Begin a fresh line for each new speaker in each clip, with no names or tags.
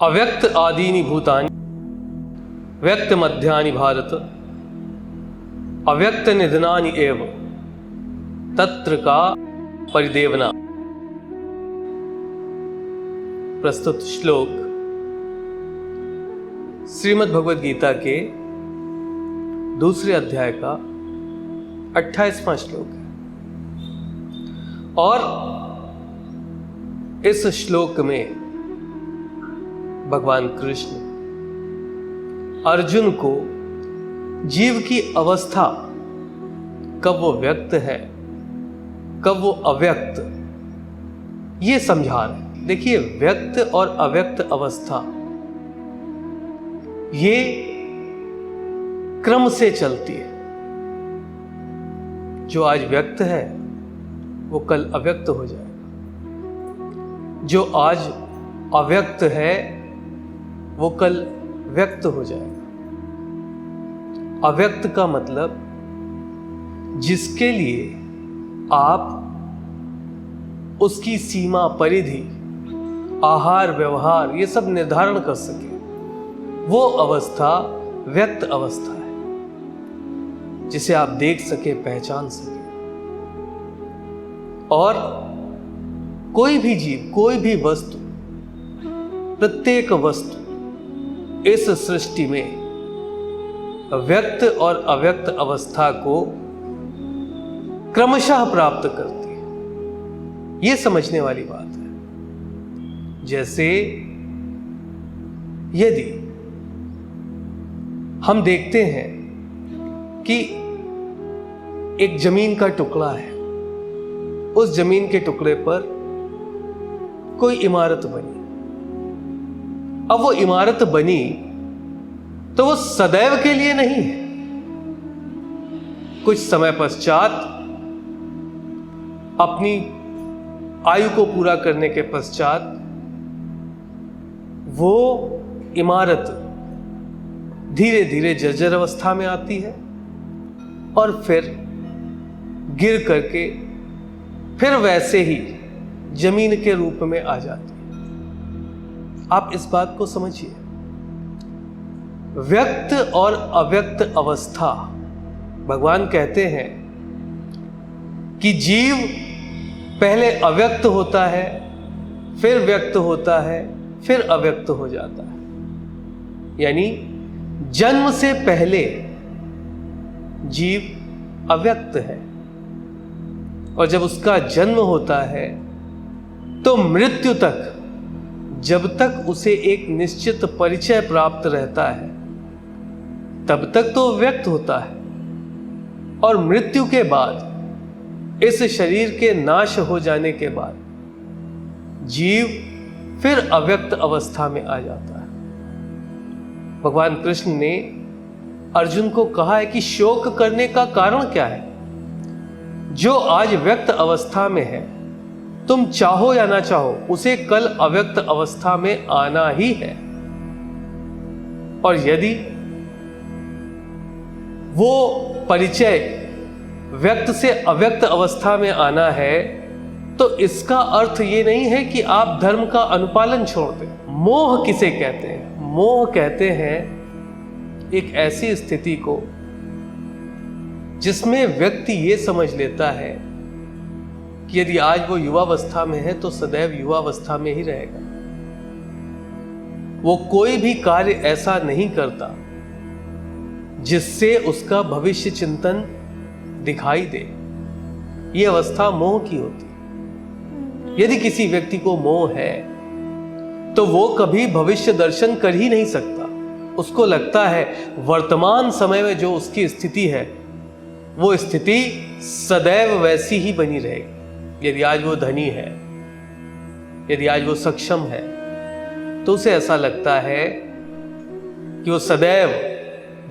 अव्यक्त आदीनि भूतानि व्यक्त मध्यानि भारत अव्यक्त निधनानि एव तत्र का परिदेवना। प्रस्तुत श्लोक श्रीमद् भगवद गीता के दूसरे अध्याय का 28वां श्लोक है। और इस श्लोक में भगवान कृष्ण अर्जुन को जीव की अवस्था, कब वो व्यक्त है कब वो अव्यक्त, ये समझा रहे। देखिए, व्यक्त और अव्यक्त अवस्था ये क्रम से चलती है। जो आज व्यक्त है वो कल अव्यक्त हो जाएगा, जो आज अव्यक्त है वो कल व्यक्त हो जाएगा। अव्यक्त का मतलब जिसके लिए आप उसकी सीमा, परिधि, आहार, व्यवहार ये सब निर्धारण कर सके, वो अवस्था व्यक्त अवस्था है, जिसे आप देख सके, पहचान सके। और कोई भी जीव, कोई भी वस्तु, प्रत्येक वस्तु इस सृष्टि में व्यक्त और अव्यक्त अवस्था को क्रमशः प्राप्त करती है। यह समझने वाली बात है। जैसे यदि हम देखते हैं कि एक जमीन का टुकड़ा है, उस जमीन के टुकड़े पर कोई इमारत बनी। अब वो इमारत बनी तो वो सदैव के लिए नहीं है। कुछ समय पश्चात, अपनी आयु को पूरा करने के पश्चात, वो इमारत धीरे धीरे जर्जर अवस्था में आती है और फिर गिर करके फिर वैसे ही जमीन के रूप में आ जाती है। आप इस बात को समझिए। व्यक्त और अव्यक्त अवस्था, भगवान कहते हैं कि जीव पहले अव्यक्त होता है, फिर व्यक्त होता है, फिर अव्यक्त हो जाता है। यानी जन्म से पहले जीव अव्यक्त है, और जब उसका जन्म होता है तो मृत्यु तक, जब तक उसे एक निश्चित परिचय प्राप्त रहता है, तब तक तो व्यक्त होता है। और मृत्यु के बाद, इस शरीर के नाश हो जाने के बाद, जीव फिर अव्यक्त अवस्था में आ जाता है। भगवान कृष्ण ने अर्जुन को कहा है कि शोक करने का कारण क्या है? जो आज व्यक्त अवस्था में है, तुम चाहो या ना चाहो, उसे कल अव्यक्त अवस्था में आना ही है। और यदि वो परिचय व्यक्त से अव्यक्त अवस्था में आना है, तो इसका अर्थ ये नहीं है कि आप धर्म का अनुपालन छोड़ दें। मोह किसे कहते हैं? मोह कहते हैं एक ऐसी स्थिति को जिसमें व्यक्ति ये समझ लेता है कि यदि आज वो युवावस्था में है तो सदैव युवावस्था में ही रहेगा। वो कोई भी कार्य ऐसा नहीं करता जिससे उसका भविष्य चिंतन दिखाई दे। ये अवस्था मोह की होती है। यदि किसी व्यक्ति को मोह है तो वो कभी भविष्य दर्शन कर ही नहीं सकता। उसको लगता है वर्तमान समय में जो उसकी स्थिति है, वो स्थिति सदैव वैसी ही बनी रहेगी। यदि आज वो धनी है, यदि आज वो सक्षम है, तो उसे ऐसा लगता है कि वो सदैव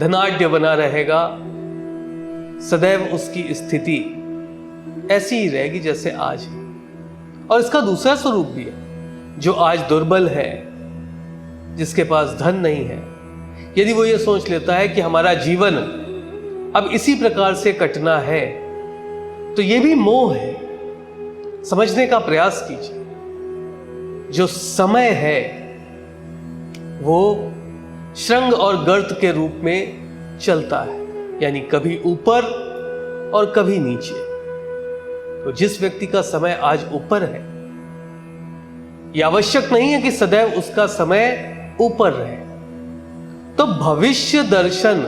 धनाढ्य बना रहेगा, सदैव उसकी स्थिति ऐसी ही रहेगी जैसे आज है। और इसका दूसरा स्वरूप भी है। जो आज दुर्बल है, जिसके पास धन नहीं है, यदि वो ये सोच लेता है कि हमारा जीवन अब इसी प्रकार से कटना है, तो ये भी मोह है। समझने का प्रयास कीजिए। जो समय है वो श्रृंग और गर्त के रूप में चलता है, यानी कभी ऊपर और कभी नीचे। तो जिस व्यक्ति का समय आज ऊपर है, यह आवश्यक नहीं है कि सदैव उसका समय ऊपर रहे। तो भविष्य दर्शन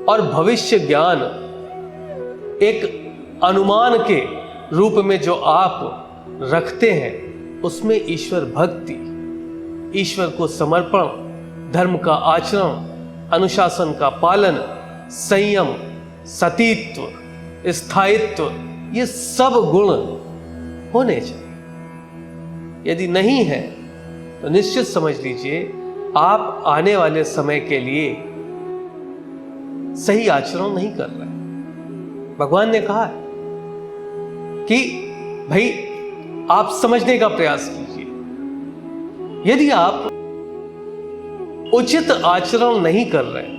और भविष्य ज्ञान एक अनुमान के रूप में जो आप रखते हैं, उसमें ईश्वर भक्ति, ईश्वर को समर्पण, धर्म का आचरण, अनुशासन का पालन, संयम, सतीत्व, स्थायित्व, ये सब गुण होने चाहिए। यदि नहीं है तो निश्चित समझ लीजिए आप आने वाले समय के लिए सही आचरण नहीं कर रहे। भगवान ने कहा है कि भाई आप समझने का प्रयास कीजिए। यदि आप उचित आचरण नहीं कर रहे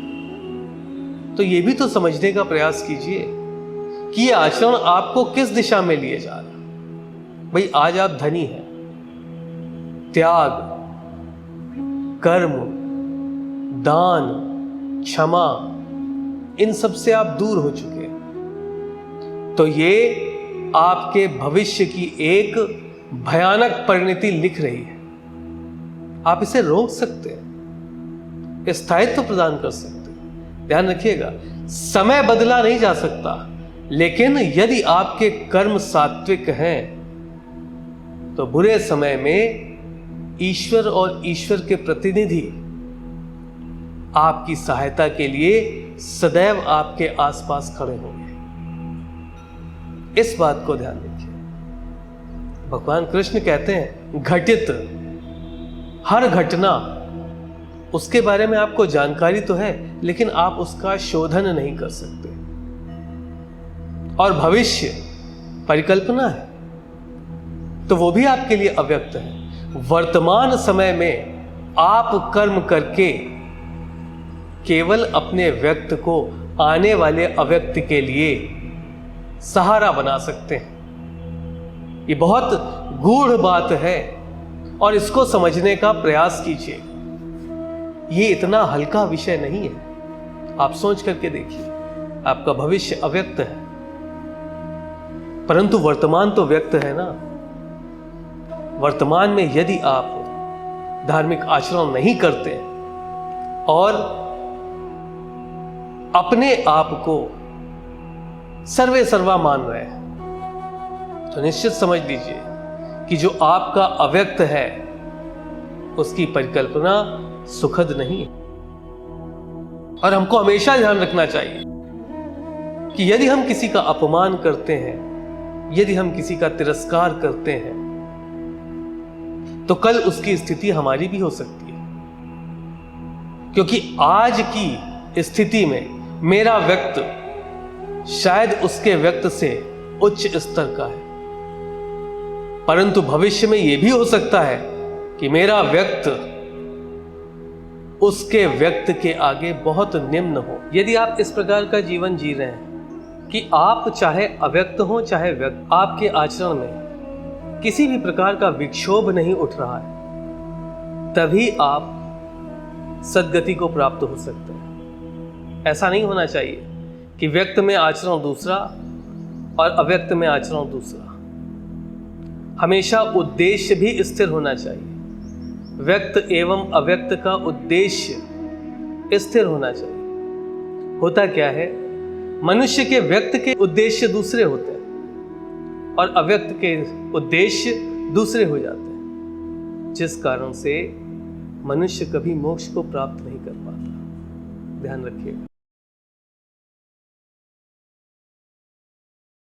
तो यह भी तो समझने का प्रयास कीजिए कि यह आचरण आपको किस दिशा में लिए जा रहा। भाई आज आप धनी हैं, त्याग, कर्म, दान, क्षमा, इन सब से आप दूर हो चुके हैं, तो ये आपके भविष्य की एक भयानक परिणति लिख रही है। आप इसे रोक सकते हैं, स्थायित्व प्रदान कर सकते हैं। ध्यान रखिएगा, समय बदला नहीं जा सकता, लेकिन यदि आपके कर्म सात्विक हैं तो बुरे समय में ईश्वर और ईश्वर के प्रतिनिधि आपकी सहायता के लिए सदैव आपके आसपास खड़े होंगे। इस बात को ध्यान रखिए। भगवान कृष्ण कहते हैं घटित हर घटना, उसके बारे में आपको जानकारी तो है, लेकिन आप उसका शोधन नहीं कर सकते। और भविष्य परिकल्पना है, तो वो भी आपके लिए अव्यक्त है। वर्तमान समय में आप कर्म करके केवल अपने व्यक्त को आने वाले अव्यक्त के लिए सहारा बना सकते हैं। ये बहुत गूढ़ बात है और इसको समझने का प्रयास कीजिए। ये इतना हल्का विषय नहीं है। आप सोच करके देखिए, आपका भविष्य अव्यक्त है, परंतु वर्तमान तो व्यक्त है ना। वर्तमान में यदि आप धार्मिक आचरण नहीं करते और अपने आप को सर्वे सर्वा मान रहे हैं, तो निश्चित समझ लीजिए कि जो आपका अव्यक्त है उसकी परिकल्पना सुखद नहीं है। और हमको हमेशा ध्यान रखना चाहिए कि यदि हम किसी का अपमान करते हैं, यदि हम किसी का तिरस्कार करते हैं, तो कल उसकी स्थिति हमारी भी हो सकती है। क्योंकि आज की स्थिति में मेरा व्यक्त शायद उसके व्यक्त से उच्च स्तर का है, परंतु भविष्य में यह भी हो सकता है कि मेरा व्यक्त उसके व्यक्त के आगे बहुत निम्न हो। यदि आप इस प्रकार का जीवन जी रहे हैं कि आप चाहे अव्यक्त हो चाहे व्यक्त, आपके आचरण में किसी भी प्रकार का विक्षोभ नहीं उठ रहा है, तभी आप सद्गति को प्राप्त हो सकते हैं। ऐसा नहीं होना चाहिए कि व्यक्त में आचरण दूसरा और अव्यक्त में आचरण दूसरा। हमेशा उद्देश्य भी स्थिर होना चाहिए। व्यक्त एवं अव्यक्त का उद्देश्य स्थिर होना चाहिए। होता क्या है, मनुष्य के व्यक्त के उद्देश्य दूसरे होते हैं और अव्यक्त के उद्देश्य दूसरे हो जाते हैं, जिस कारण से मनुष्य कभी मोक्ष को प्राप्त नहीं कर पाता। ध्यान रखिएगा।